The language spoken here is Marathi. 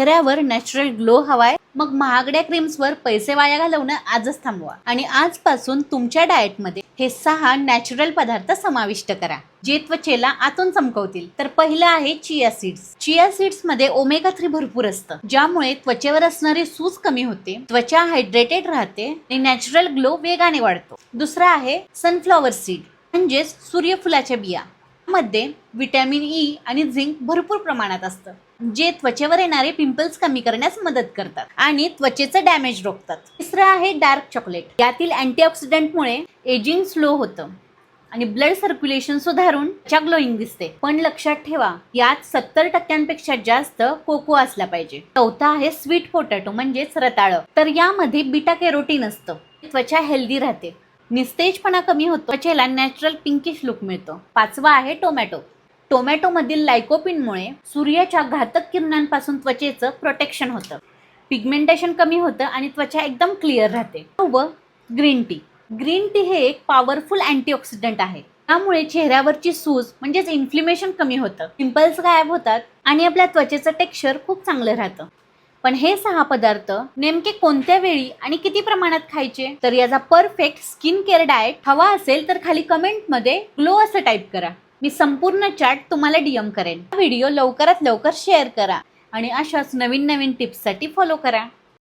चेहऱ्यावर नॅचरल ग्लो हवाय, मग महागड्या क्रीम्सवर पैसे वाया घालवणं आजच थांबवा आणि आजपासून तुमच्या डाएटमध्ये हे 6 नॅचरल पदार्थ समाविष्ट करा जे त्वचेला आतून चमकवतील. तर पहिलं आहे चिया सीड्स. चिया सीड्स मध्ये ओमेगा 3 भरपूर असतं, ज्यामुळे त्वचेवर असणारी सूज कमी होते, त्वचा हायड्रेटेड राहते आणि नॅचरल ग्लो वेगाने वाढतो. दुसरं आहे सनफ्लॉवर सीड म्हणजेच सूर्यफुलाच्या बिया. मध्ये विटॅमिन ई आणि झिंक भरपूर प्रमाणात असतं, जे त्वचेवर येणारे पिंपल्स कमी करण्यास मदत करतात आणि त्वचेचं डॅमेज रोखतात. तिसरं आहे डार्क चॉकलेट. यातील अँटीऑक्सिडंटमुळे एजिंग स्लो होतं आणि ब्लड सर्क्युलेशन सुधारून त्वचा ग्लोईंग दिसते. पण लक्षात ठेवा, यात 70% जास्त कोको असला पाहिजे. चौथा आहे स्वीट पोटॅटो म्हणजेच रताळं. तर यामध्ये बीटा कॅरोटीन असतं, त्वचा हेल्दी राहते, निस्तेजपणा कमी होतो, त्वचेला नॅचरल पिंकिश लुक मिळतो. पाचवा आहे टोमॅटो. टोमॅटो मधील लायकोपिनमुळे सूर्याच्या घातक किरणांपासून त्वचेचं प्रोटेक्शन होतं, पिगमेंटेशन कमी होतं आणि त्वचा एकदम क्लिअर राहते. व ग्रीन टी. ग्रीन टी हे एक पॉवरफुल अँटीऑक्सिडंट आहे, त्यामुळे चेहऱ्यावरची सूज म्हणजेच इन्फ्लेमेशन कमी होतं, पिंपल्स गायब होतात आणि आपल्या त्वचेचं टेक्स्चर खूप चांगलं राहतं. पण हे 6 पदार्थ नेमके कोणत्या वेळी आणि किती प्रमाणात खायचे? तर याचा परफेक्ट स्किन केअर डाएट हवा असेल तर खाली कमेंटमध्ये ग्लो असं टाईप करा. मी संपूर्ण चार्ट तुम्हाला DM करेन. हा व्हिडिओ लवकरात लवकर शेअर करा आणि अशाच नवीन टिप्ससाठी फॉलो करा.